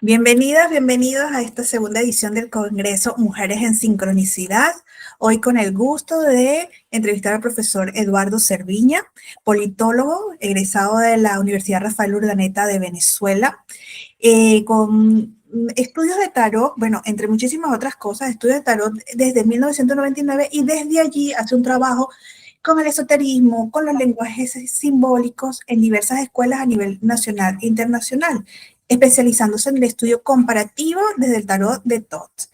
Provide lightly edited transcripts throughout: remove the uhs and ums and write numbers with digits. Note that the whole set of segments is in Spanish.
Bienvenidas, bienvenidos a esta segunda edición del Congreso Mujeres en Sincronicidad. Hoy con el gusto de entrevistar al profesor Eduardo Cerviña, politólogo, egresado de la Universidad Rafael Urdaneta de Venezuela, con estudios de tarot, bueno, entre muchísimas otras cosas, estudios de tarot desde 1999 y desde allí hace un trabajo con el esoterismo, con los lenguajes simbólicos en diversas escuelas a nivel nacional e internacional, especializándose en el estudio comparativo desde el tarot de Thoth.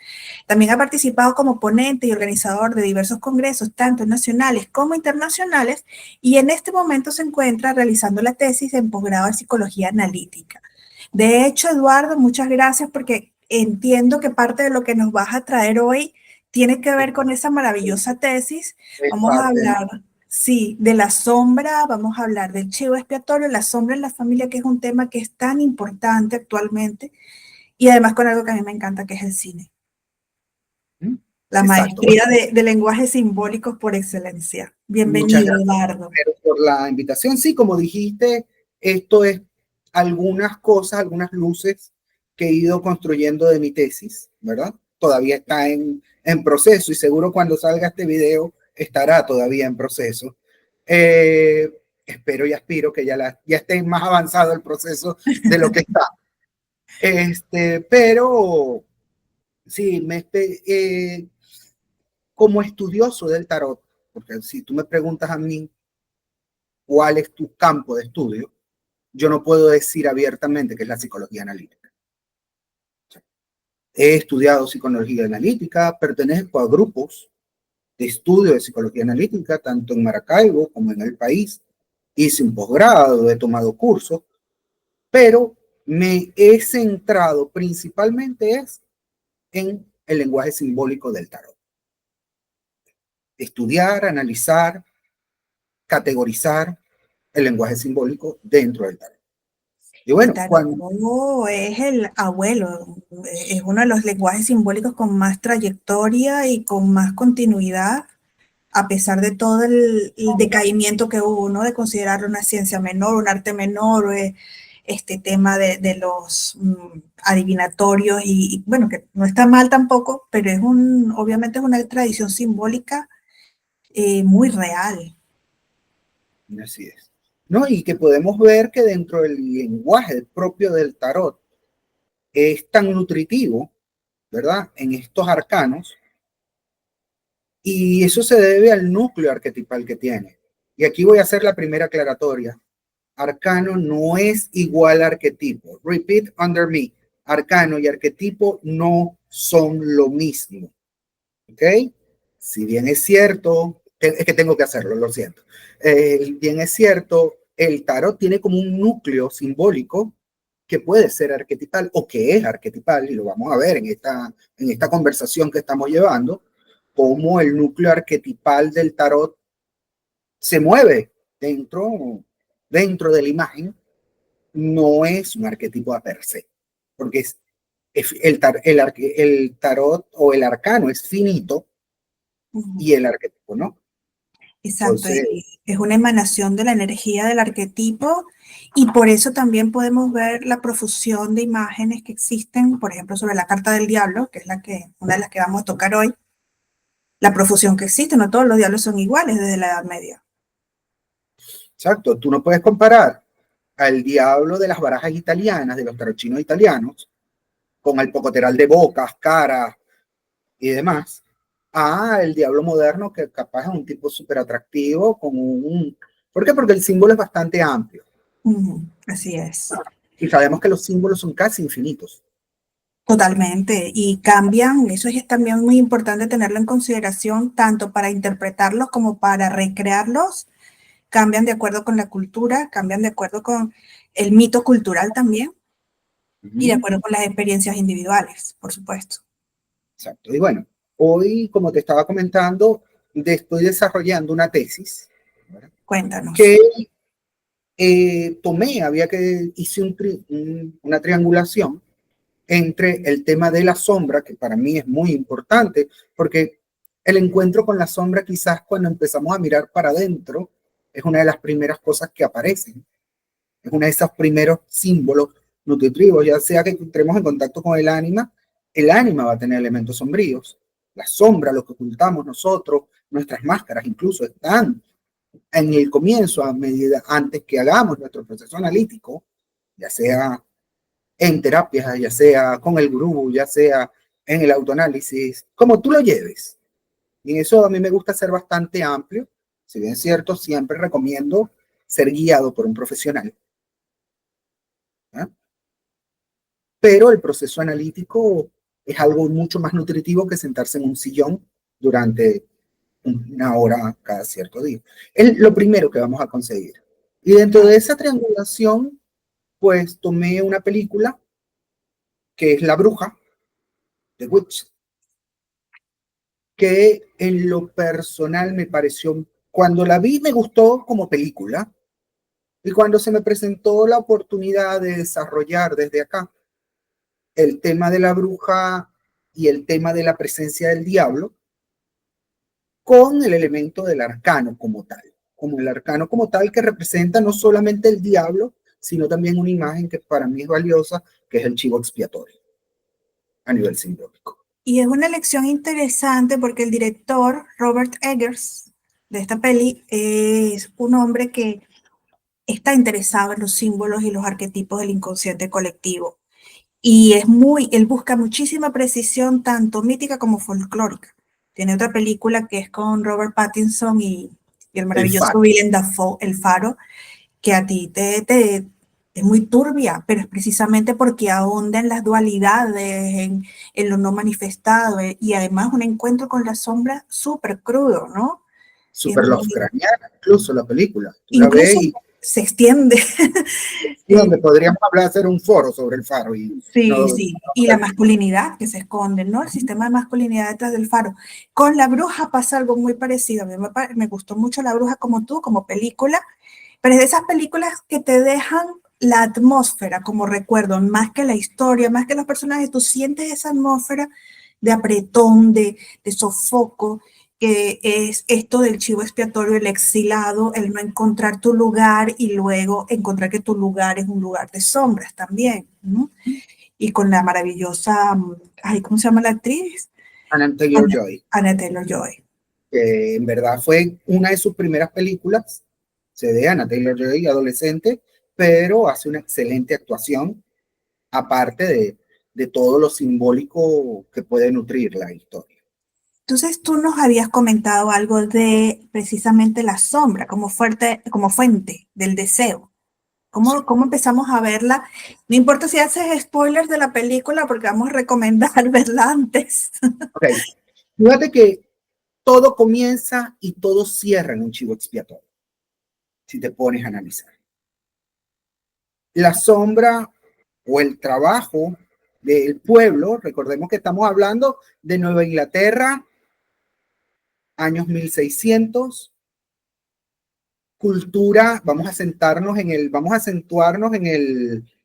También ha participado como ponente y organizador de diversos congresos, tanto nacionales como internacionales, y en este momento se encuentra realizando la tesis en posgrado en psicología analítica. De hecho, Eduardo, muchas gracias porque entiendo que parte de lo que nos vas a traer hoy tiene que ver con esa maravillosa tesis. Es Vamos a parte, ¿no? hablar, sí, de la sombra, vamos a hablar del chivo expiatorio, la sombra en la familia, que es un tema que es tan importante actualmente, y además con algo que a mí me encanta, que es el cine. ¿Mm? La Exacto. Bueno, maestría de lenguajes simbólicos por excelencia. muchas Bienvenido, gracias Eduardo. primero por la invitación. Sí, como dijiste, esto es algunas cosas, algunas luces que he ido construyendo de mi tesis, ¿verdad? Todavía está en proceso y seguro cuando salga este video estará todavía en proceso. Eh, Espero y aspiro que ya esté más avanzado el proceso de lo que está. Pero sí, como estudioso del tarot, porque si tú me preguntas a mí cuál es tu campo de estudio, yo no puedo decir abiertamente que es la psicología analítica. O sea, he estudiado psicología analítica, pertenezco a grupos de estudio de psicología analítica, tanto en Maracaibo como en el país. Hice un posgrado, he tomado cursos, pero me he centrado principalmente en el lenguaje simbólico del tarot. Estudiar, analizar, categorizar el lenguaje simbólico dentro del tarot. Y El bueno, tarot es el abuelo, es uno de los lenguajes simbólicos con más trayectoria y con más continuidad, a pesar de todo el decaimiento que hubo, ¿no? De considerarlo una ciencia menor, un arte menor, este tema de los adivinatorios, y bueno, que no está mal tampoco, pero obviamente es una tradición simbólica muy real. así es. ¿No? Y que podemos ver que dentro del lenguaje propio del tarot es tan nutritivo, ¿verdad? En estos arcanos, y eso se debe al núcleo arquetipal que tiene. Y aquí voy a hacer la primera aclaratoria. Arcano no es igual a arquetipo. Repeat under me. Arcano y arquetipo no son lo mismo. ¿Ok? Si bien es cierto, es que tengo que hacerlo, lo siento. Bien es cierto, el tarot tiene como un núcleo simbólico que puede ser arquetipal o que es arquetipal, y lo vamos a ver en esta conversación que estamos llevando, cómo el núcleo arquetipal del tarot se mueve dentro de la imagen. No es un arquetipo a per se, porque el tarot o el arcano es finito y el arquetipo no. Exacto, Entonces, y es una emanación de la energía del arquetipo, y por eso también podemos ver la profusión de imágenes que existen, por ejemplo, sobre la carta del diablo, que es una de las que vamos a tocar hoy, la profusión que existe, no todos los diablos son iguales desde la Edad Media. exacto, tú no puedes comparar al diablo de las barajas italianas, de los tarochinos italianos, con el pocoteral de bocas, caras y demás, a el diablo moderno que capaz es un tipo súper atractivo, ¿Por qué? Porque el símbolo es bastante amplio. Así es. Y sabemos que los símbolos son casi infinitos. Totalmente, y cambian, eso es también muy importante tenerlo en consideración, tanto para interpretarlos como para recrearlos, cambian de acuerdo con la cultura, cambian de acuerdo con el mito cultural también, y de acuerdo con las experiencias individuales, por supuesto. Exacto. Y bueno, hoy, como te estaba comentando, estoy desarrollando una tesis, ¿verdad? Cuéntanos. Que hice una triangulación entre el tema de la sombra, que para mí es muy importante, porque el encuentro con la sombra, quizás cuando empezamos a mirar para adentro, es una de las primeras cosas que aparecen, es uno de esos primeros símbolos nutritivos, ya sea que entremos en contacto con el ánima va a tener elementos sombríos. La sombra, lo que ocultamos nosotros, nuestras máscaras incluso están en el comienzo, a medida, antes que hagamos nuestro proceso analítico, ya sea en terapias, ya sea con el gurú, ya sea en el autoanálisis, como tú lo lleves. Y eso a mí me gusta ser bastante amplio. Si bien es cierto, siempre recomiendo ser guiado por un profesional. ¿Eh? Pero el proceso analítico es algo mucho más nutritivo que sentarse en un sillón durante una hora cada cierto día. Es lo primero que vamos a conseguir. Y dentro de esa triangulación, pues tomé una película que es La Bruja, The Witch, que en lo personal me pareció, cuando la vi me gustó como película, y cuando se me presentó la oportunidad de desarrollar desde acá el tema de la bruja y el tema de la presencia del diablo, con el elemento del arcano como tal, como el arcano como tal que representa no solamente el diablo, sino también una imagen que para mí es valiosa, que es el chivo expiatorio a nivel simbólico. Y es una elección interesante porque el director, Robert Eggers, de esta peli, es un hombre que está interesado en los símbolos y los arquetipos del inconsciente colectivo. Y él busca muchísima precisión, tanto mítica como folclórica. Tiene otra película que es con Robert Pattinson y el El maravilloso faro. Willem Dafoe, El Faro, que a ti es muy turbia, pero es precisamente porque ahonda en las dualidades, en lo no manifestado, y además un encuentro con la sombra súper crudo, ¿no? Es Super Lovecraftiana, incluso la película. Tú la ves incluso y se extiende. donde podríamos hablar, hacer un foro sobre el faro y Sí, no, sí, y la masculinidad que se esconde, ¿no? El sistema de masculinidad detrás del faro. Con La Bruja pasa algo muy parecido. A mí me gustó mucho La Bruja como tú, como película, pero es de esas películas que te dejan la atmósfera como recuerdo, más que la historia, más que los personajes, tú sientes esa atmósfera de apretón, de sofoco, que es esto del chivo expiatorio, el exilado, el no encontrar tu lugar y luego encontrar que tu lugar es un lugar de sombras también, ¿no? Y con la maravillosa, ay, ¿cómo se llama la actriz? Anna Taylor-Joy, Anna Taylor-Joy. que en verdad fue una de sus primeras películas, se de Anna Taylor-Joy, adolescente, pero hace una excelente actuación, aparte de todo lo simbólico que puede nutrir la historia. Entonces tú nos habías comentado algo de precisamente la sombra como como fuente del deseo. Sí. ¿Cómo empezamos a verla? No importa si haces spoilers de la película porque vamos a recomendar verla antes. Ok, fíjate que todo comienza y todo cierra en un chivo expiatorio, si te pones a analizar. La sombra o el trabajo del pueblo, recordemos que estamos hablando de Nueva Inglaterra, años 1600, cultura, vamos a acentuarnos en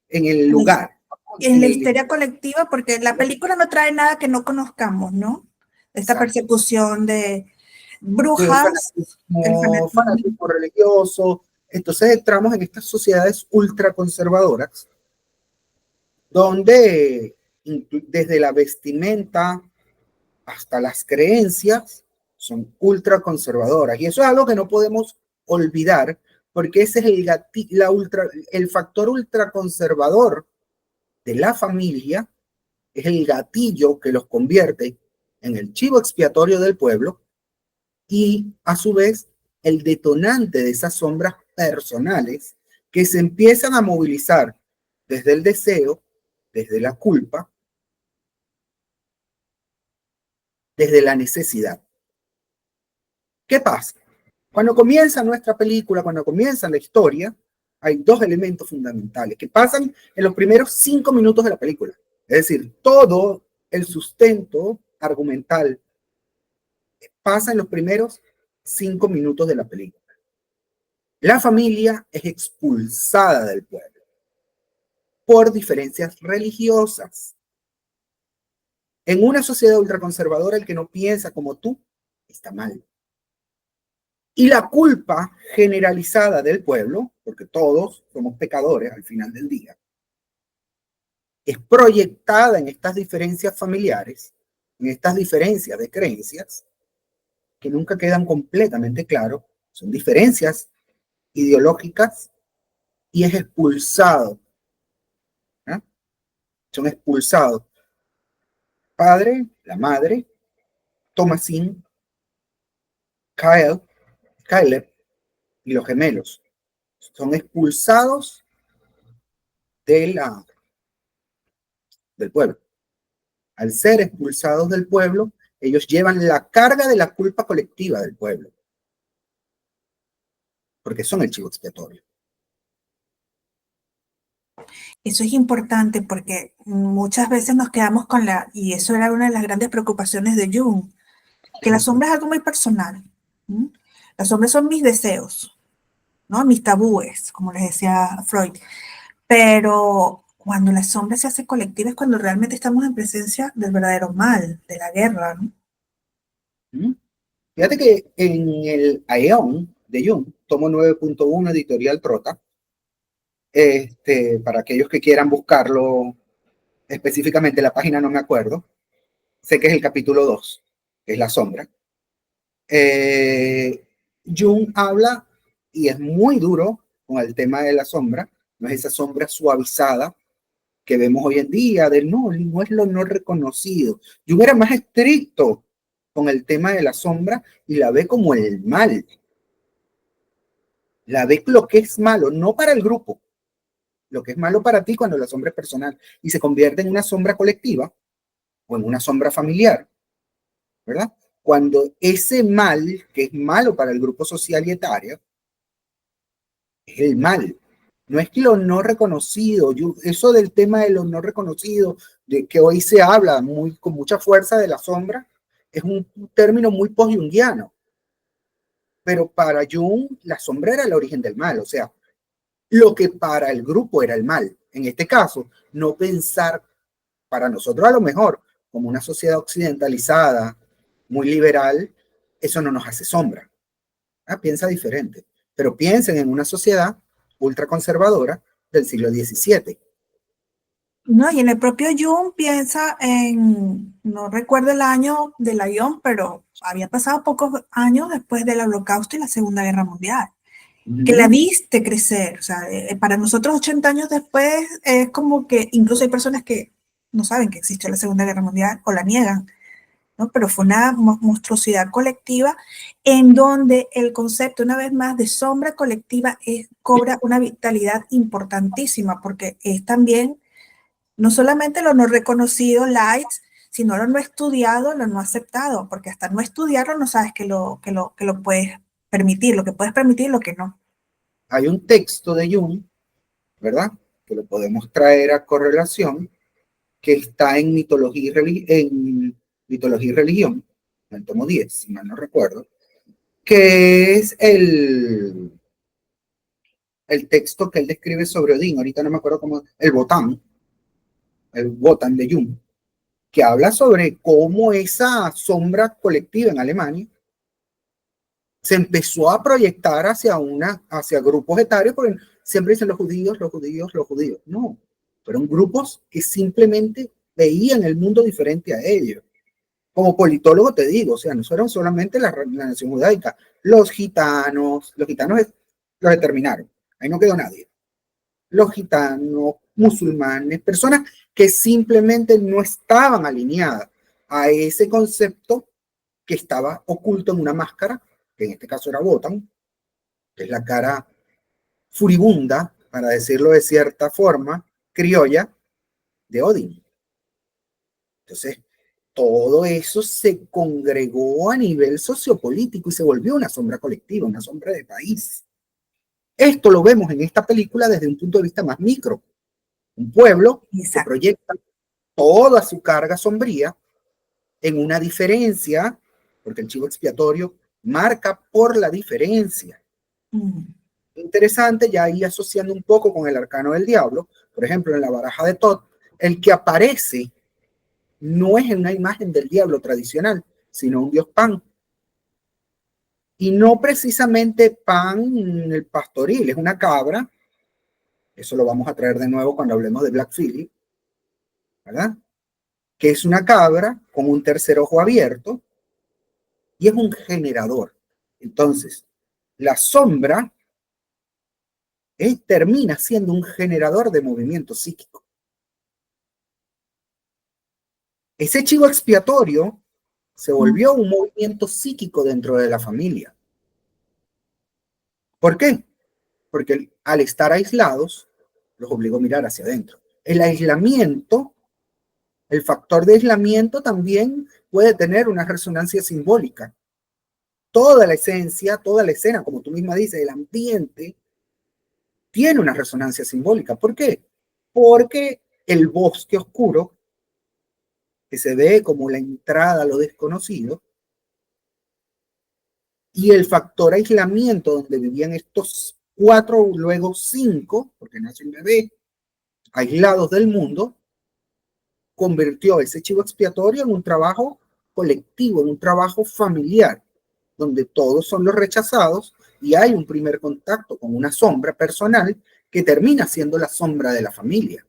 el lugar, En en la el histeria colectiva, porque la película no trae nada que no conozcamos, ¿no? Esta exacto, persecución de de brujas, el fanatismo. fanatismo religioso. Entonces entramos en estas sociedades ultraconservadoras, donde desde la vestimenta hasta las creencias son ultraconservadoras. Y eso es algo que no podemos olvidar, porque ese es el factor ultraconservador de la familia, es el gatillo que los convierte en el chivo expiatorio del pueblo y a su vez el detonante de esas sombras personales que se empiezan a movilizar desde el deseo, desde la culpa, desde la necesidad. ¿Qué pasa? Cuando comienza nuestra película, cuando comienza la historia, hay dos elementos fundamentales que pasan en los primeros 5 minutos de la película. Es decir, todo el sustento argumental pasa en los primeros 5 minutos de la película. La familia es expulsada del pueblo por diferencias religiosas. En una sociedad ultraconservadora, el que no piensa como tú está mal. Y la culpa generalizada del pueblo, porque todos somos pecadores al final del día, es proyectada en estas diferencias familiares, en estas diferencias de creencias, que nunca quedan completamente claros, son diferencias ideológicas, y es expulsado, ¿eh? Son expulsados. Padre, la madre, Thomasin, Kyle, Caleb y los gemelos son expulsados de del pueblo. Al ser expulsados del pueblo, ellos llevan la carga de la culpa colectiva del pueblo, porque son el chivo expiatorio. Eso es importante porque muchas veces nos quedamos con y eso era una de las grandes preocupaciones de Jung, que la sombra es algo muy personal. ¿Mm? Las sombras son mis deseos, ¿no? Mis tabúes, como les decía Freud. Pero cuando la sombra se hace colectiva es cuando realmente estamos en presencia del verdadero mal, de la guerra, ¿no? Fíjate que en el Aeon de Jung, tomo 9.1, editorial Trota, para aquellos que quieran buscarlo específicamente, la página no me acuerdo, sé que es el capítulo 2, que es la sombra. Jung habla, y es muy duro con el tema de la sombra, no es esa sombra suavizada que vemos hoy en día, del no es lo no reconocido. Jung era más estricto con el tema de la sombra y la ve como el mal. La ve lo que es malo, no para el grupo, lo que es malo para ti cuando la sombra es personal y se convierte en una sombra colectiva o en una sombra familiar, ¿verdad? Cuando ese mal, que es malo para el grupo social y etario, es el mal. No es que lo no reconocido, eso del tema de lo no reconocido, de que hoy se habla con mucha fuerza de la sombra, es un término muy post-jungiano. Pero para Jung, la sombra era el origen del mal, o sea, lo que para el grupo era el mal. En este caso, no pensar para nosotros a lo mejor como una sociedad occidentalizada, muy liberal, eso no nos hace sombra. Piensa diferente, pero piensen en una sociedad ultraconservadora del siglo XVII. No, y en el propio Jung piensa no recuerdo el año de la Ion, pero había pasado pocos años después del Holocausto y la Segunda Guerra Mundial, que la viste crecer. O sea, para nosotros 80 años después es como que incluso hay personas que no saben que existió la Segunda Guerra Mundial o la niegan, ¿no? Pero fue una monstruosidad colectiva en donde el concepto, una vez más, de sombra colectiva cobra una vitalidad importantísima porque es también no solamente lo no reconocido, lights, sino lo no estudiado, lo no aceptado, porque hasta no estudiarlo no sabes que lo puedes permitir, lo que puedes permitir y lo que no. Hay un texto de Jung, ¿verdad? Que lo podemos traer a correlación, que está en mitología y religión, en el tomo 10, si mal no recuerdo, que es el texto que él describe sobre Odín, ahorita no me acuerdo cómo, el Wotan de Jung, que habla sobre cómo esa sombra colectiva en Alemania se empezó a proyectar hacia grupos etarios, porque siempre dicen los judíos, los judíos, los judíos. No, fueron grupos que simplemente veían el mundo diferente a ellos. Como politólogo te digo, o sea, no fueron solamente la nación judaica, los gitanos los determinaron, ahí no quedó nadie. Los gitanos, musulmanes, personas que simplemente no estaban alineadas a ese concepto que estaba oculto en una máscara, que en este caso era Wotan, que es la cara furibunda, para decirlo de cierta forma, criolla, de Odín. Entonces, todo eso se congregó a nivel sociopolítico y se volvió una sombra colectiva, una sombra de país. Esto lo vemos en esta película desde un punto de vista más micro. Un pueblo que proyecta toda su carga sombría en una diferencia, porque el chivo expiatorio marca por la diferencia. Interesante, ya ahí asociando un poco con el arcano del diablo, por ejemplo, en la baraja de Thoth, el que aparece no es una imagen del diablo tradicional, sino un dios Pan. Y no precisamente Pan el pastoril, es una cabra, eso lo vamos a traer de nuevo cuando hablemos de Black Phillip, ¿verdad? Que es una cabra con un tercer ojo abierto y es un generador. Entonces, la sombra termina siendo un generador de movimiento psíquico. Ese chivo expiatorio se volvió un movimiento psíquico dentro de la familia. ¿Por qué? Porque al estar aislados, los obligó a mirar hacia adentro. El aislamiento, el factor de aislamiento también puede tener una resonancia simbólica. Toda la esencia, toda la escena, como tú misma dices, el ambiente, tiene una resonancia simbólica. ¿Por qué? Porque el bosque oscuro, que se ve como la entrada a lo desconocido, y el factor aislamiento, donde vivían estos 4, luego 5, porque nace un bebé, aislados del mundo, convirtió ese chivo expiatorio en un trabajo colectivo, en un trabajo familiar, donde todos son los rechazados y hay un primer contacto con una sombra personal que termina siendo la sombra de la familia.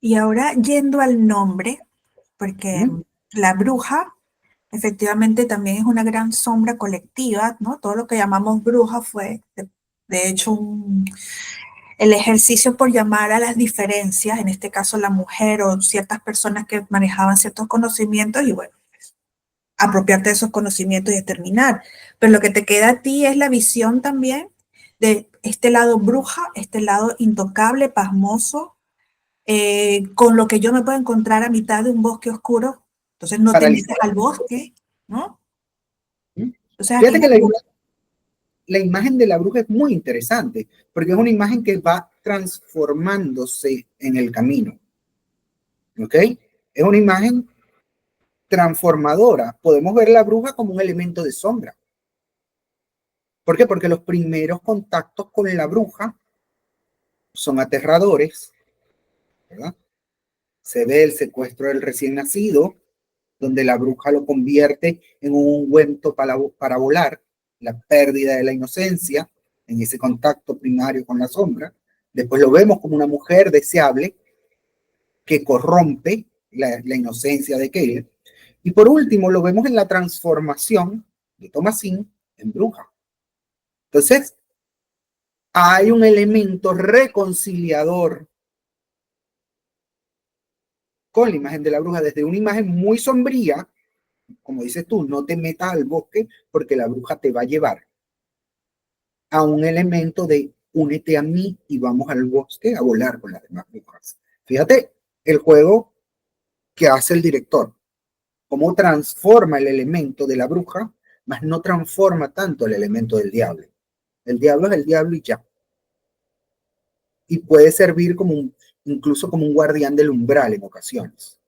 Y ahora yendo al nombre, porque la bruja efectivamente también es una gran sombra colectiva, ¿no? Todo lo que llamamos bruja fue, de hecho, el ejercicio por llamar a las diferencias, en este caso la mujer o ciertas personas que manejaban ciertos conocimientos y bueno, apropiarte de esos conocimientos y determinar. Pero lo que te queda a ti es la visión también de este lado bruja, este lado intocable, pasmoso, con lo que yo me puedo encontrar a mitad de un bosque oscuro. Entonces no te metes al bosque, ¿no? Entonces aquí Fíjate que la imagen de la bruja es muy interesante, porque es una imagen que va transformándose en el camino. ¿Ok? Es una imagen transformadora. Podemos ver la bruja como un elemento de sombra. ¿Por qué? Porque los primeros contactos con la bruja son aterradores, ¿verdad? Se ve el secuestro del recién nacido, donde la bruja lo convierte en un ungüento para volar, la pérdida de la inocencia en ese contacto primario con la sombra. Después lo vemos como una mujer deseable que corrompe la inocencia de Caleb. Y por último, lo vemos en la transformación de Thomasin en bruja. Entonces, hay un elemento reconciliador con la imagen de la bruja, desde una imagen muy sombría, como dices tú, no te metas al bosque porque la bruja te va a llevar, a un elemento de únete a mí y vamos al bosque a volar con las demás brujas. Fíjate el juego que hace el director, cómo transforma el elemento de la bruja, mas no transforma tanto el elemento del diablo. El diablo es el diablo y ya. Y puede servir como incluso como un guardián del umbral en ocasiones.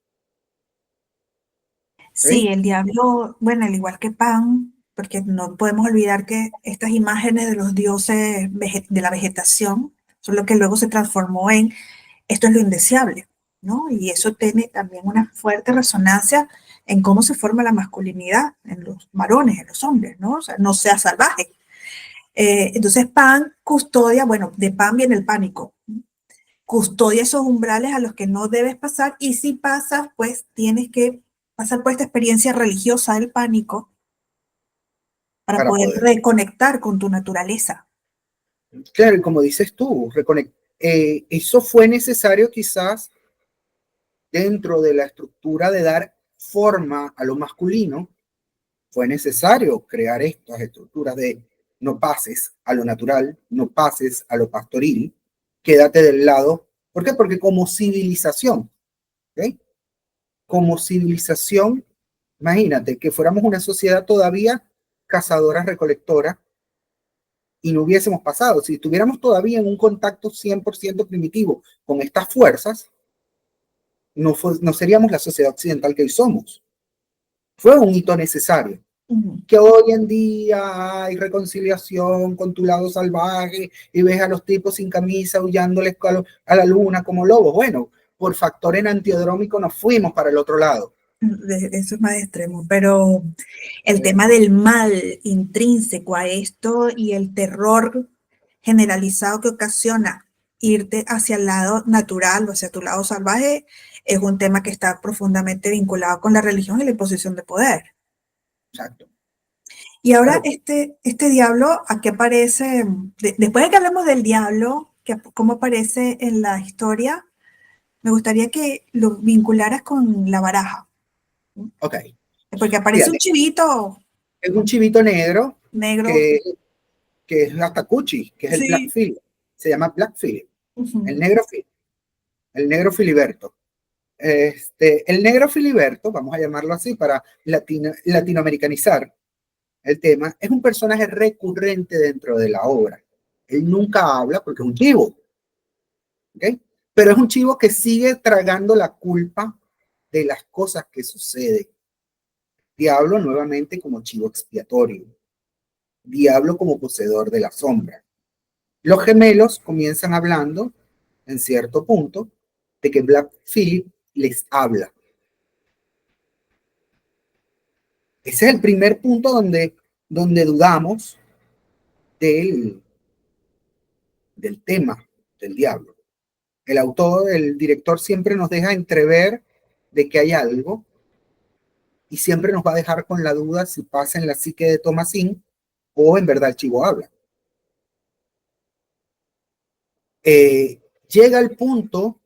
sí, el diablo, bueno, al igual que Pan, porque no podemos olvidar que estas imágenes de los dioses de la vegetación son lo que luego se transformó en esto es lo indeseable, ¿no? Y eso tiene también una fuerte resonancia en cómo se forma la masculinidad en los varones, en los hombres, ¿no? O sea, no sea salvaje. Entonces Pan custodia, bueno, de Pan viene el pánico, custodia esos umbrales a los que no debes pasar y si pasas, pues tienes que pasar por esta experiencia religiosa del pánico para poder reconectar con tu naturaleza. Claro, y como dices tú, eso fue necesario quizás dentro de la estructura de dar forma a lo masculino, fue necesario crear estas estructuras de no pases a lo natural, no pases a lo pastoril, quédate del lado. ¿Por qué? Porque como civilización, ¿okay? Como civilización, imagínate que fuéramos una sociedad todavía cazadora-recolectora y no hubiésemos pasado. Si estuviéramos todavía en un contacto 100% primitivo con estas fuerzas, no seríamos la sociedad occidental que hoy somos. Fue un hito necesario. Que hoy en día hay reconciliación con tu lado salvaje y ves a los tipos sin camisa huyándoles a la luna como lobos. Bueno, por factor enantiodrómico nos fuimos para el otro lado. Eso es más extremo, pero el tema del mal intrínseco a esto y el terror generalizado que ocasiona irte hacia el lado natural o hacia tu lado salvaje es un tema que está profundamente vinculado con la religión y la imposición de poder. Exacto. Y ahora este diablo, ¿a qué aparece? Después de que hablemos del diablo, ¿cómo aparece en la historia? Me gustaría que lo vincularas con la baraja. Ok. Porque aparece Fíjate, un chivito es un chivito negro negro. que, que es hasta cuchi, que es el Black Sí. Phillip. Se llama Black Phillip, el Uh-huh. negro Phillip, el negro Filiberto. El negro Filiberto, vamos a llamarlo así para latinoamericanizar el tema, es un personaje recurrente dentro de la obra. Él nunca habla porque es un chivo, ¿ok? Pero es un chivo que sigue tragando la culpa de las cosas que suceden. Diablo nuevamente como chivo expiatorio. Diablo como poseedor de la sombra. Los gemelos comienzan hablando, en cierto punto, de que Black Phillip les habla. Ese es el primer punto donde dudamos del tema del diablo. El autor, el director siempre nos deja entrever de que hay algo y siempre nos va a dejar con la duda si pasa en la psique de Thomasin o en verdad el chivo habla. Llega el punto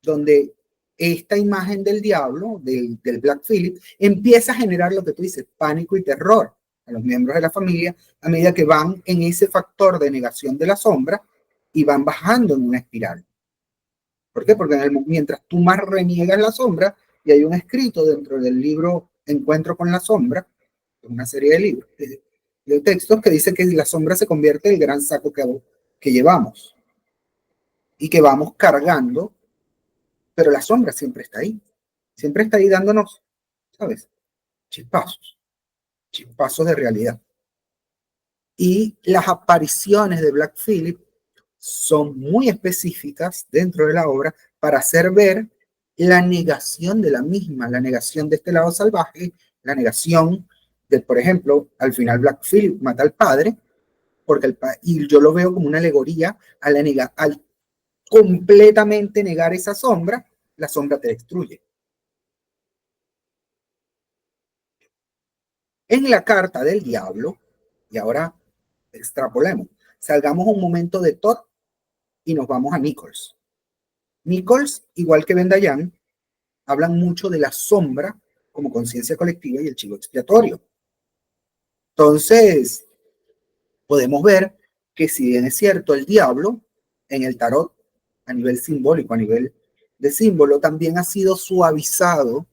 donde esta imagen del diablo, del Black Phillip, empieza a generar lo que tú dices, pánico y terror a los miembros de la familia a medida que van en ese factor de negación de la sombra y van bajando en una espiral. ¿Por qué? Porque mientras tú más reniegas la sombra, y hay un escrito dentro del libro Encuentro con la sombra, una serie de libros, de textos que dice que la sombra se convierte en el gran saco que llevamos y que vamos cargando, pero la sombra siempre está ahí dándonos, ¿sabes? Chispazos, chispazos de realidad. Y las apariciones de Black Phillip son muy específicas dentro de la obra para hacer ver la negación de la misma, la negación de este lado salvaje, la negación de, por ejemplo, al final Black Phillip mata al padre, porque y yo lo veo como una alegoría a al completamente negar esa sombra, la sombra te destruye. En la carta del diablo, y ahora extrapolemos, salgamos un momento de Todd y nos vamos a Nichols. Nichols, igual que Ben Dayan, hablan mucho de la sombra como conciencia colectiva y el chivo expiatorio. Entonces, podemos ver que si bien es cierto, el diablo en el tarot, a nivel simbólico, a nivel de símbolo, también ha sido suavizado,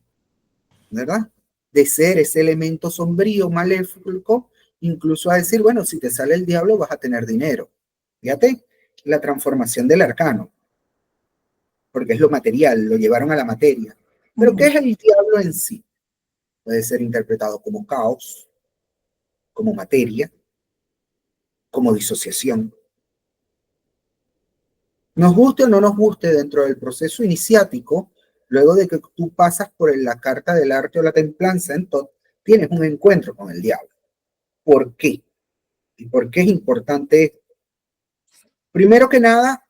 ¿verdad? De ser ese elemento sombrío, maléfico, incluso a decir, bueno, si te sale el diablo vas a tener dinero. Fíjate, la transformación del arcano, porque es lo material, lo llevaron a la materia. Pero ¿qué es el diablo en sí? Puede ser interpretado como caos, como materia, como disociación. Nos guste o no nos guste dentro del proceso iniciático, luego de que tú pasas por la carta del arte o la templanza, entonces tienes un encuentro con el diablo. ¿Por qué? ¿Y por qué es importante esto? Primero que nada,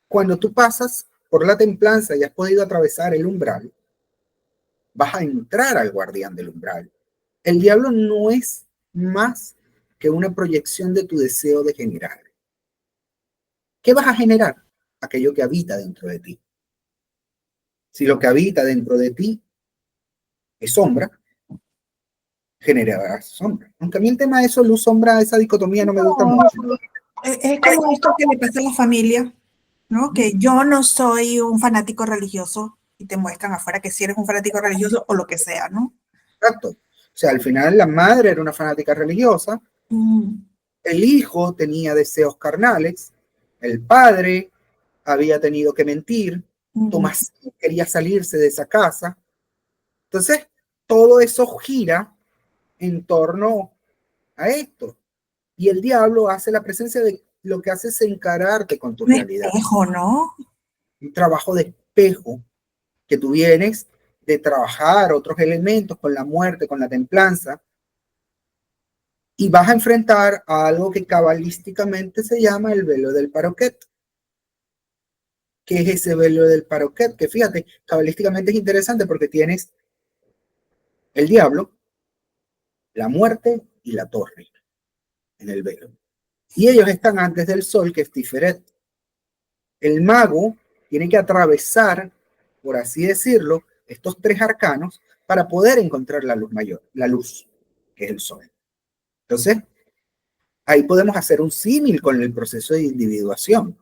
cuando tú pasas por la templanza y has podido atravesar el umbral, vas a entrar al guardián del umbral. El diablo no es más que una proyección de tu deseo de generar. ¿Qué vas a generar? Aquello que habita dentro de ti. Si lo que habita dentro de ti es sombra, generarás sombra. Aunque a mí el tema de eso, luz, sombra, esa dicotomía no me gusta mucho. Es como esto que le pasa a la familia, ¿no? Que yo no soy un fanático religioso y te muestran afuera que si eres un fanático religioso o lo que sea, ¿no? Exacto. O sea, al final la madre era una fanática religiosa, el hijo tenía deseos carnales, el padre había tenido que mentir, Tomás quería salirse de esa casa. Entonces, todo eso gira en torno a esto. Y el diablo hace la presencia de lo que hace es encararte con tu Un realidad. espejo, ¿no? Un trabajo de espejo que tú vienes de trabajar otros elementos con la muerte, con la templanza, y vas a enfrentar a algo que cabalísticamente se llama el velo del Paroquet. ¿Qué es ese velo del Paroquet? Que fíjate, cabalísticamente es interesante porque tienes el diablo, la muerte y la torre en el velo. Y ellos están antes del sol, que es Tiferet. El mago tiene que atravesar, por así decirlo, estos tres arcanos para poder encontrar la luz mayor, la luz, que es el sol. Entonces, ahí podemos hacer un símil con el proceso de individuación.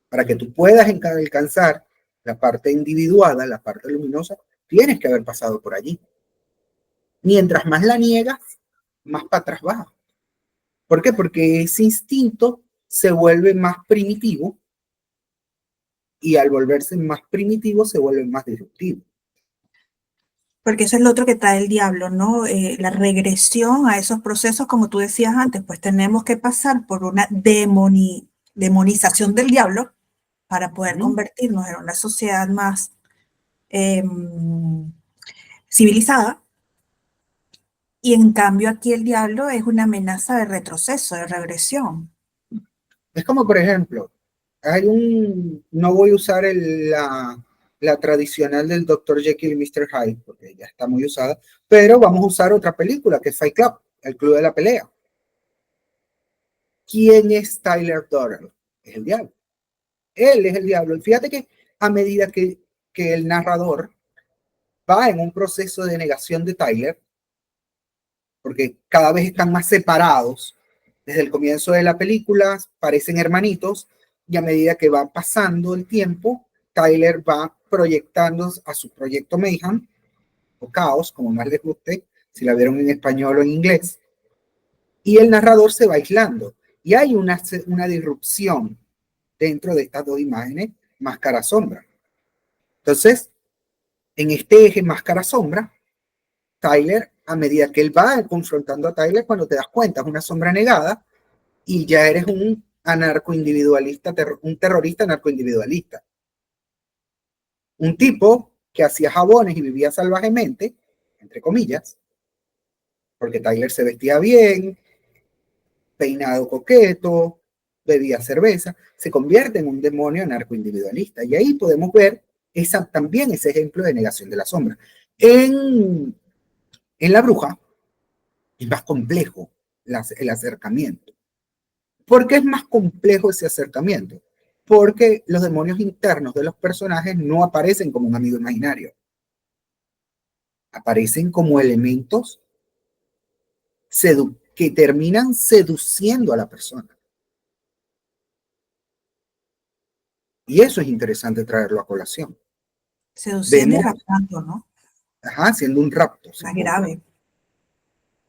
Para que tú puedas alcanzar la parte individuada, la parte luminosa, tienes que haber pasado por allí. Mientras más la niegas, más para atrás vas. ¿Por qué? Porque ese instinto se vuelve más primitivo y al volverse más primitivo se vuelve más disruptivo. Porque eso es lo otro que trae el diablo, ¿no? La regresión a esos procesos, como tú decías antes, pues tenemos que pasar por una demonización del diablo para poder convertirnos en una sociedad más civilizada. Y en cambio aquí el diablo es una amenaza de retroceso, de regresión. Es como, por ejemplo, no voy a usar la tradicional del Dr. Jekyll y Mr. Hyde, porque ya está muy usada, pero vamos a usar otra película, que es Fight Club, el club de la pelea. ¿Quién es Tyler Durrell? Es el diablo. Él es el diablo. Fíjate que a medida que el narrador va en un proceso de negación de Tyler, porque cada vez están más separados, desde el comienzo de la película parecen hermanitos, y a medida que va pasando el tiempo, Tyler va proyectando a su proyecto Mayhem, o Caos, como más les guste, si la vieron en español o en inglés, y el narrador se va aislando, y hay una disrupción dentro de estas dos imágenes, máscara-sombra. Entonces, en este eje máscara-sombra, Tyler, a medida que él va confrontando a Tyler, cuando te das cuenta, es una sombra negada, y ya eres un anarcoindividualista, un terrorista anarcoindividualista. Un tipo que hacía jabones y vivía salvajemente, entre comillas, porque Tyler se vestía bien, peinado coqueto, bebía cerveza, se convierte en un demonio anarcoindividualista. Y ahí podemos ver también ese ejemplo de negación de la sombra. En La Bruja es más complejo el acercamiento. ¿Por qué es más complejo ese acercamiento? Porque los demonios internos de los personajes no aparecen como un amigo imaginario. Aparecen como elementos que terminan seduciendo a la persona. Y eso es interesante traerlo a colación. Seduciendo y Vemos, raptando, ¿no? haciendo un rapto. Más grave.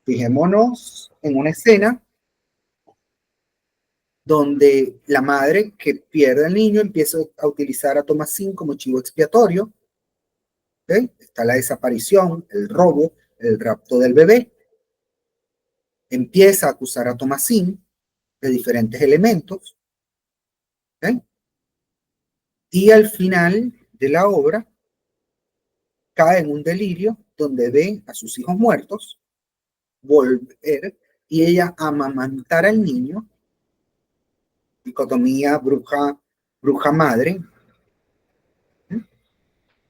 Fijémonos en una escena donde la madre que pierde al niño empieza a utilizar a Thomasin como chivo expiatorio. ¿Okay? Está la desaparición, el robo, el rapto del bebé. Empieza a acusar a Thomasin de diferentes elementos. ¿Okay? Y al final de la obra cae en un delirio donde ve a sus hijos muertos volver y ella amamantar al niño, dicotomía bruja madre,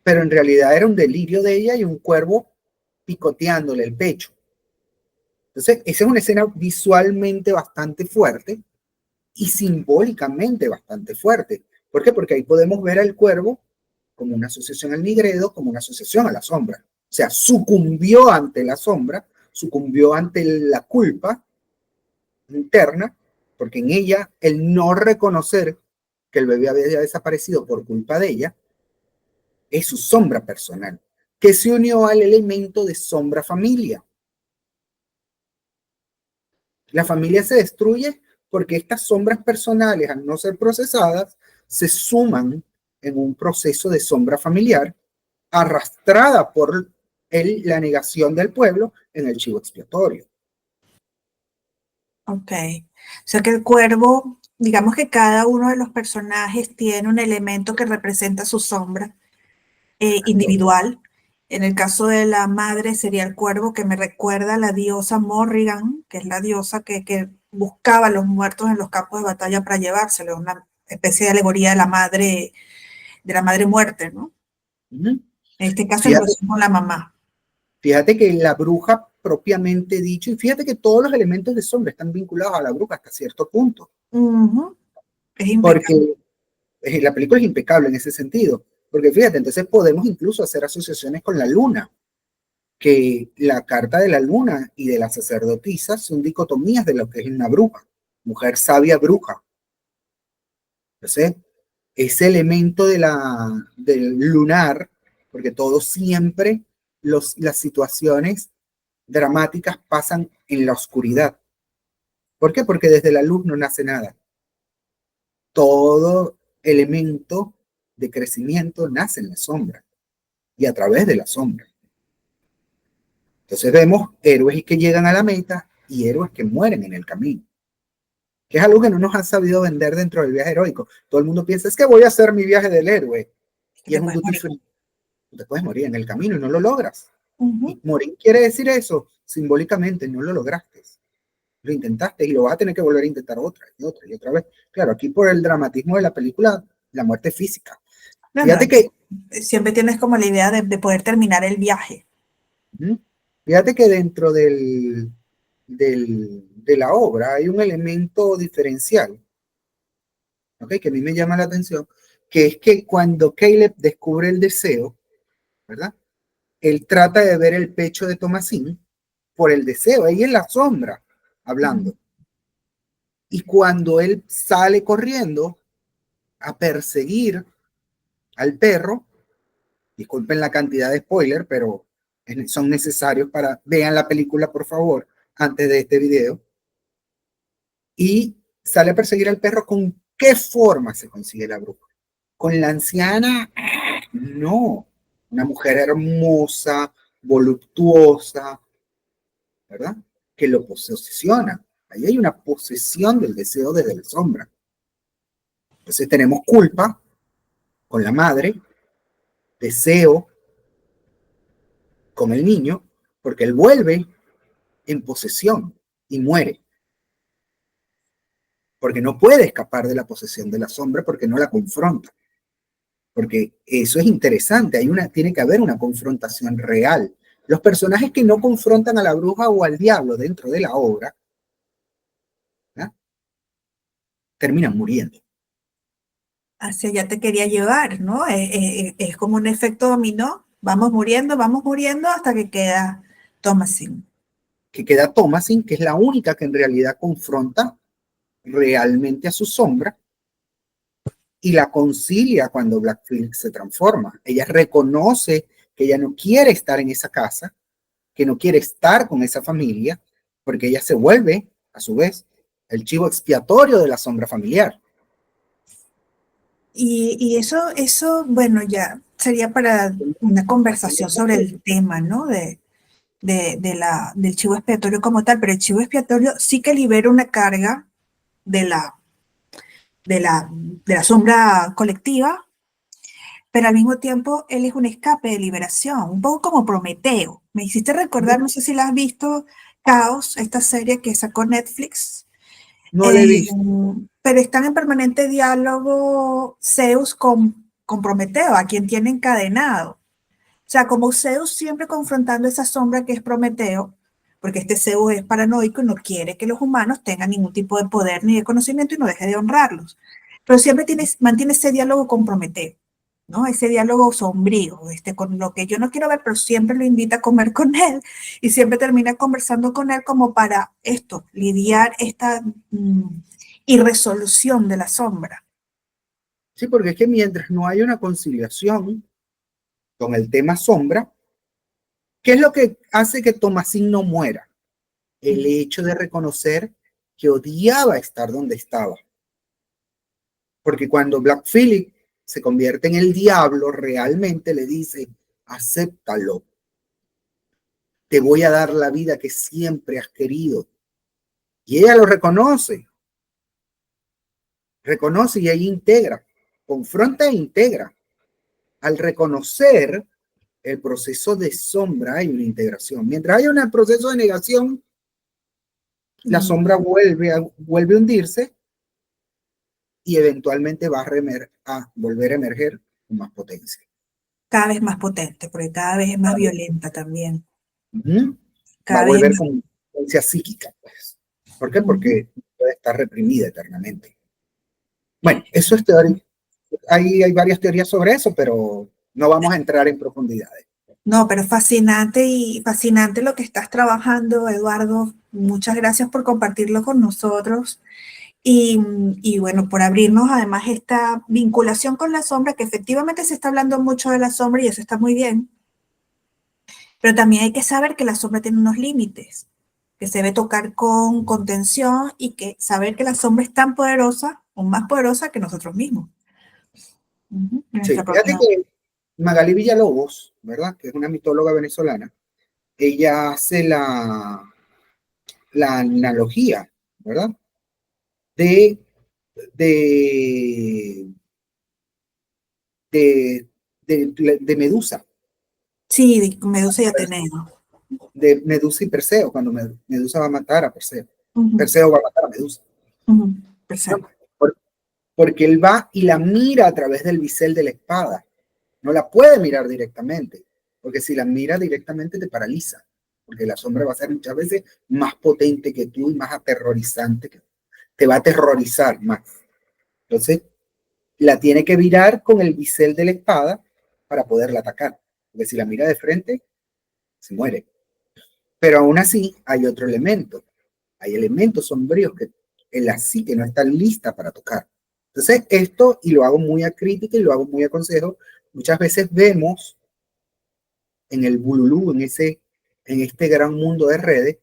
pero en realidad era un delirio de ella y un cuervo picoteándole el pecho. Entonces, esa es una escena visualmente bastante fuerte y simbólicamente bastante fuerte. ¿Por qué? Porque ahí podemos ver al cuervo como una asociación al nigredo, como una asociación a la sombra. O sea, sucumbió ante la sombra, sucumbió ante la culpa interna, porque en ella el no reconocer que el bebé había desaparecido por culpa de ella, es su sombra personal, que se unió al elemento de sombra familia. La familia se destruye porque estas sombras personales, al no ser procesadas, se suman en un proceso de sombra familiar arrastrada por la negación del pueblo en el chivo expiatorio. Ok. O sea que el cuervo, digamos que cada uno de los personajes tiene un elemento que representa su sombra individual. En el caso de la madre sería el cuervo que me recuerda a la diosa Morrigan, que es la diosa que buscaba a los muertos en los campos de batalla para llevárselos, una especie de alegoría de la madre la madre muerte, ¿no? Ujú. En este caso, en Fíjate, relación con la mamá. fíjate que la bruja propiamente dicho, y fíjate que todos los elementos de sombra están vinculados a la bruja hasta cierto punto, Ujú. Es impecable. porque la película es impecable en ese sentido, porque fíjate, entonces podemos incluso hacer asociaciones con la luna, que la carta de la luna y de la sacerdotisa son dicotomías de lo que es una bruja, mujer sabia bruja. Entonces, ese elemento del lunar, porque todo siempre, las situaciones dramáticas pasan en la oscuridad. ¿Por qué? Porque desde la luz no nace nada. Todo elemento de crecimiento nace en la sombra y a través de la sombra. Entonces vemos héroes que llegan a la meta y héroes que mueren en el camino, que es algo que no nos han sabido vender dentro del viaje heroico. Todo el mundo piensa, es que voy a hacer mi viaje del héroe Que y es te un puedes duty morir. free. Te puedes morir en el camino y no lo logras. Y Ujú. morir quiere decir eso, simbólicamente no lo lograste. Lo intentaste y lo vas a tener que volver a intentar otra y otra y otra vez. Claro, aquí por el dramatismo de la película, la muerte física. No, no, Fíjate que, siempre tienes como la idea de poder terminar el viaje. fíjate que dentro de la obra hay un elemento diferencial, ¿okay? Que a mí me llama la atención, que es que cuando Caleb descubre el deseo, ¿verdad? Él trata de ver el pecho de Thomasin por el deseo, ahí en la sombra, Ujú. hablando. Y cuando él sale corriendo a perseguir al perro, disculpen la cantidad de spoiler, pero son necesarios para, vean la película por favor, antes de este video, y sale a perseguir al perro. ¿Con qué forma se consigue la bruja? ¿Con la anciana? No, una mujer hermosa, voluptuosa, ¿verdad? Que lo posesiona. Ahí hay una posesión del deseo desde la sombra. Entonces tenemos culpa con la madre, deseo con el niño, porque él vuelve en posesión y muere, porque no puede escapar de la posesión de la sombra porque no la confronta. Porque eso es interesante, tiene que haber una confrontación real. Los personajes que no confrontan a la bruja o al diablo dentro de la obra, ¿no? Terminan muriendo. Hacia allá te quería llevar, ¿no? Es como un efecto dominó. Vamos muriendo hasta que queda Thomasin. Que queda Thomasin, que es la única que en realidad confronta realmente a su sombra y la concilia cuando Black Phillip se transforma. Ella reconoce que ella no quiere estar en esa casa, que no quiere estar con esa familia, porque ella se vuelve, a su vez, el chivo expiatorio de la sombra familiar. Y eso, bueno, ya sería para una conversación sobre el tema, ¿no? Del chivo expiatorio como tal, pero el chivo expiatorio sí que libera una carga de la sombra colectiva, pero al mismo tiempo él es un escape de liberación, un poco como Prometeo. Me hiciste recordar, no sé si la has visto, Caos, esta serie que sacó Netflix, No le he eh, visto. pero están en permanente diálogo Zeus con Prometeo, a quien tiene encadenado. O sea, como Zeus siempre confrontando esa sombra que es Prometeo, porque este Zeus es paranoico y no quiere que los humanos tengan ningún tipo de poder ni de conocimiento y no deje de honrarlos. Pero siempre mantiene ese diálogo con Prometeo, ¿no? Ese diálogo sombrío, con lo que yo no quiero ver, pero siempre lo invita a comer con él y siempre termina conversando con él como para esto, lidiar esta irresolución de la sombra. Sí, porque es que mientras no hay una conciliación con el tema sombra, ¿qué es lo que hace que Thomasin no muera? El hecho de reconocer que odiaba estar donde estaba. Porque cuando Black Phillip se convierte en el diablo, realmente le dice, acéptalo, te voy a dar la vida que siempre has querido. Y ella lo reconoce y ahí integra, confronta e integra. Al reconocer el proceso de sombra hay una integración. Mientras hay un proceso de negación, la sombra vuelve a hundirse y eventualmente va a volver a emerger con más potencia. Cada vez más potente, porque cada vez es más violenta también. Va a Cada vez volver más. con potencia psíquica, pues. ¿Por qué? Ujú. Porque puede estar reprimida eternamente. Bueno, eso es teoría. Hay varias teorías sobre eso, pero no vamos a entrar en profundidades. No, pero fascinante y fascinante lo que estás trabajando, Eduardo. Muchas gracias por compartirlo con nosotros y, y bueno, por abrirnos además esta vinculación con la sombra, que efectivamente se está hablando mucho de la sombra y eso está muy bien, pero también hay que saber que la sombra tiene unos límites, que se debe tocar con contención y que saber que la sombra es tan poderosa o más poderosa que nosotros mismos. Sí, Nuestra fíjate propia. que Magali Villalobos, ¿verdad? Que es una mitóloga venezolana, ella hace la analogía, ¿verdad? De, de, de Medusa, Sí, Medusa y Ateneo. de Medusa y Perseo, cuando Medusa va a matar a Perseo. Ujú, Perseo va a matar a Medusa. ujú, ¿No? perfecto. Porque él va y la mira a través del bisel de la espada. No la puede mirar directamente, porque si la mira directamente te paraliza, porque la sombra va a ser muchas veces más potente que tú y más aterrorizante, que te va a aterrorizar más. Entonces, la tiene que mirar con el bisel de la espada para poderla atacar, porque si la mira de frente, se muere. Pero aún así hay otro elemento, hay elementos sombríos que en la psique no está lista para tocar. Entonces, esto, y lo hago muy a crítica y lo hago muy a consejo, muchas veces vemos en el bululú, en este gran mundo de redes,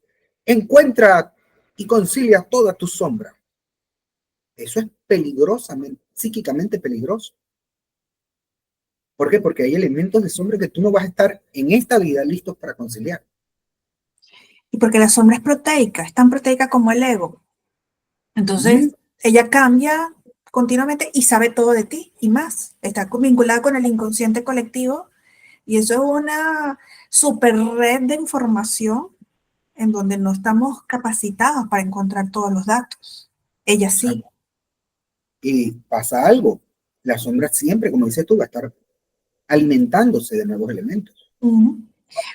encuentra y concilia todas tus sombras. Eso es peligrosamente, psíquicamente peligroso. ¿Por qué? Porque hay elementos de sombra que tú no vas a estar en esta vida listos para conciliar. Y porque la sombra es proteica, es tan proteica como el ego. ¿Mm? Entonces, ella cambia continuamente y sabe todo de ti y más. Está vinculada con el inconsciente colectivo y eso es una super red de información en donde no estamos capacitados para encontrar todos los datos. Ella sí. Exacto. Y pasa algo. La sombra siempre, como dices tú, va a estar alimentándose de nuevos elementos. Ujú.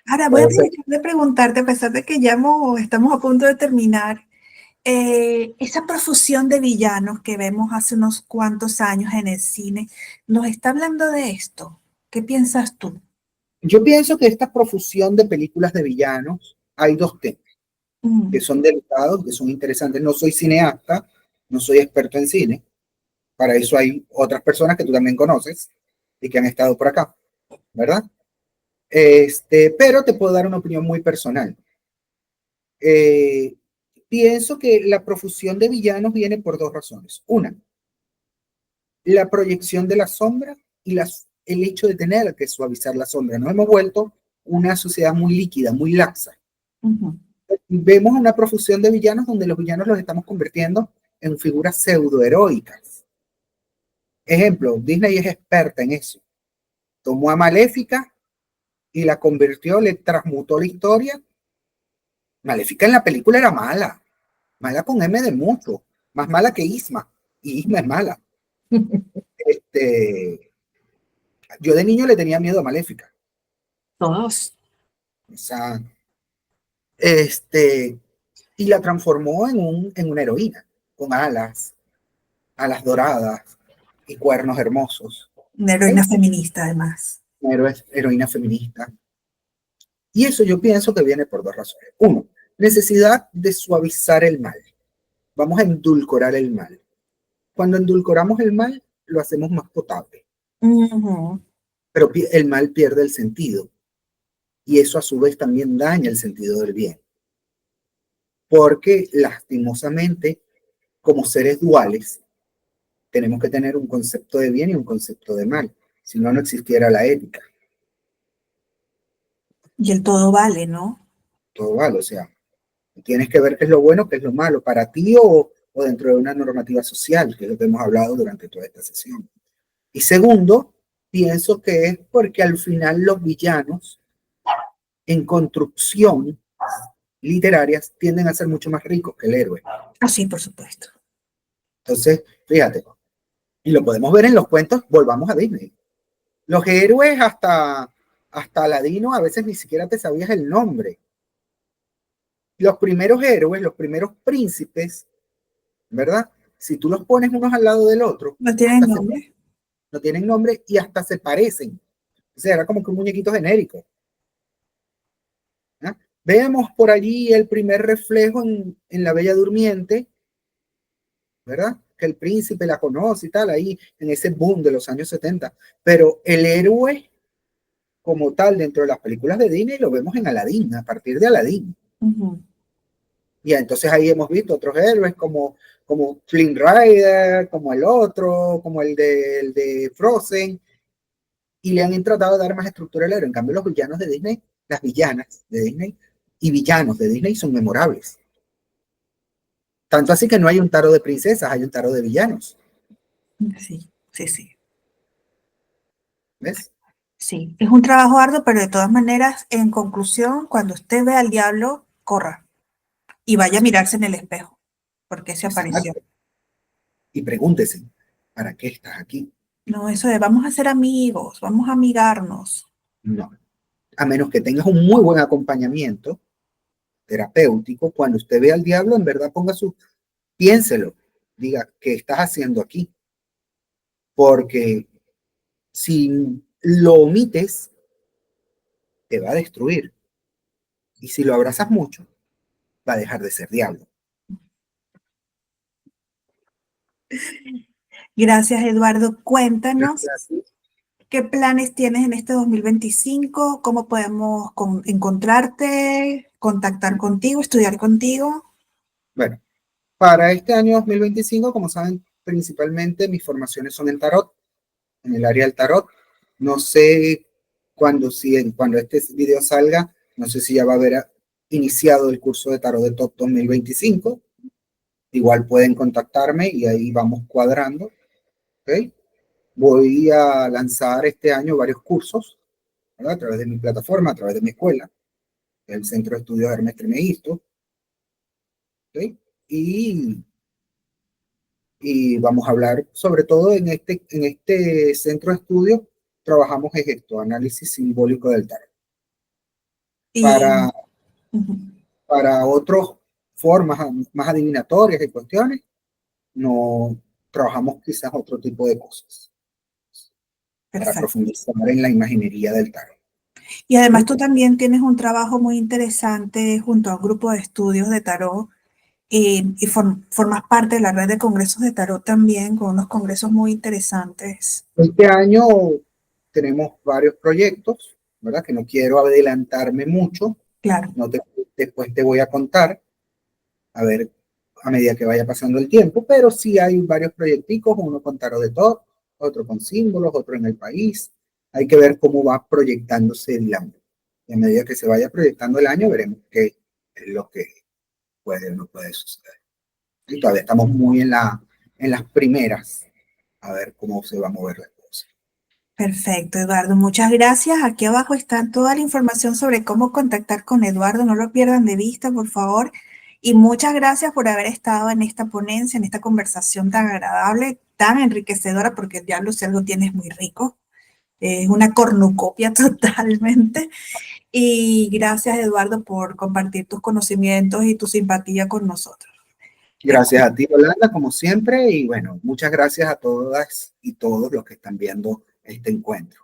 Ahora voy a Puede ser. aprovechar de preguntarte, a pesar de que ya estamos a punto de terminar, esa profusión de villanos que vemos hace unos cuantos años en el cine, ¿nos está hablando de esto? ¿Qué piensas tú? Yo pienso que esta profusión de películas de villanos, hay dos temas que Mm, son delicados, que son interesantes. No soy cineasta, no soy experto en cine. Para eso hay otras personas que tú también conoces y que han estado por acá, ¿verdad? Pero te puedo dar una opinión muy personal. Eh, Pienso que la profusión de villanos viene por dos razones. Una, la proyección de la sombra y el hecho de tener que suavizar la sombra. Nos hemos vuelto una sociedad muy líquida, muy laxa. ujú, Vemos una profusión de villanos donde los villanos los estamos convirtiendo en figuras pseudoheroicas. Ejemplo, Disney es experta en eso. Tomó a Maléfica y la convirtió, le transmutó la historia. Maléfica en la película era mala, mala con M de mucho, más mala que Isma, y Isma es mala. Este, yo de niño le tenía miedo a Maléfica. todos. O sea, y la transformó en una heroína, con alas doradas y cuernos hermosos. Una heroína ¿Okay? feminista, además. Una heroína feminista. Y eso yo pienso que viene por dos razones. Uno, necesidad de suavizar el mal. Vamos a endulcorar el mal. Cuando endulcoramos el mal, lo hacemos más potable, Ujú. pero el mal pierde el sentido y eso a su vez también daña el sentido del bien, porque lastimosamente, como seres duales, tenemos que tener un concepto de bien y un concepto de mal, si no, no existiera la ética. Y el todo vale, ¿no? Todo vale, o sea, tienes que ver qué es lo bueno, qué es lo malo, para ti o dentro de una normativa social, que es lo que hemos hablado durante toda esta sesión. Y segundo, pienso que es porque al final los villanos en construcción literarias tienden a ser mucho más ricos que el héroe. Ah, sí, por supuesto. Entonces, fíjate, y lo podemos ver en los cuentos, volvamos a Disney. Los héroes hasta Aladino a veces ni siquiera te sabías el nombre. Los primeros héroes, los primeros príncipes, ¿verdad? Si tú los pones unos al lado del otro, No tienen hasta nombre. no tienen nombre y hasta se parecen. O sea, era como que un muñequito genérico. ¿Ah? Vemos por allí el primer reflejo en La Bella Durmiente, ¿verdad? Que el príncipe la conoce y tal, ahí en ese boom de los años 70. Pero el héroe como tal dentro de las películas de Disney lo vemos en Aladdin, a partir de Aladdin. Y entonces ahí hemos visto otros héroes como Flynn Rider, como el otro, como el de Frozen, y le han tratado de dar más estructura al héroe. En cambio, los villanos de Disney, las villanas de Disney y villanos de Disney son memorables. Tanto así que no hay un tarot de princesas, hay un tarot de villanos. Sí, sí, sí. ¿Ves? Sí, es un trabajo arduo, pero de todas maneras, en conclusión, cuando usted ve al diablo, corra y vaya a mirarse en el espejo, porque se apareció. Exacto. Y pregúntese, ¿para qué estás aquí? No, eso de vamos a ser amigos, vamos a amigarnos. No. A menos que tengas un muy buen acompañamiento terapéutico, cuando usted ve al diablo, en verdad piénselo, diga, ¿qué estás haciendo aquí? Porque si lo omites, te va a destruir. Y si lo abrazas mucho, va a dejar de ser diablo. Gracias, Eduardo. Cuéntanos Gracias. qué planes tienes en este 2025, cómo podemos encontrarte, contactar contigo, estudiar contigo. Bueno, para este año 2025, como saben, principalmente mis formaciones son en tarot, en el área del tarot. No sé cuando este video salga, no sé si ya va a haber iniciado el curso de tarot de Top 2025. Igual pueden contactarme y ahí vamos cuadrando. ¿Okay? Voy a lanzar este año varios cursos, ¿verdad? A través de mi plataforma, a través de mi escuela, el Centro de Estudios Hermes Trismegisto. ¿Okay? Y vamos a hablar sobre todo en este centro de estudio, trabajamos en esto, análisis simbólico del tarot. Y, Para, ujú, para otras formas más adivinatorias y cuestiones, no trabajamos quizás otro tipo de cosas para perfecto. profundizar en la imaginería del tarot. Y además ¿Okay? tú también tienes un trabajo muy interesante junto a un grupo de estudios de tarot y formas parte de la red de congresos de tarot también, con unos congresos muy interesantes. Este año tenemos varios proyectos, ¿verdad? Que no quiero adelantarme mucho, Claro. no te, después te voy a contar, a ver, a medida que vaya pasando el tiempo, pero sí hay varios proyecticos, uno con tarot de top, otro con símbolos, otro en el país. Hay que ver cómo va proyectándose el año. Y a medida que se vaya proyectando el año, veremos qué es lo que puede o no puede suceder. Y todavía estamos muy en las primeras, a ver cómo se va a mover la cosa. Perfecto, Eduardo. Muchas gracias. Aquí abajo está toda la información sobre cómo contactar con Eduardo. No lo pierdan de vista, por favor. Y muchas gracias por haber estado en esta ponencia, en esta conversación tan agradable, tan enriquecedora, porque el diablo si algo tiene es muy rico. Es una cornucopia totalmente. Y gracias, Eduardo, por compartir tus conocimientos y tu simpatía con nosotros. Gracias a ti, Yolanda, como siempre, y bueno, muchas gracias a todas y todos los que están viendo este encuentro.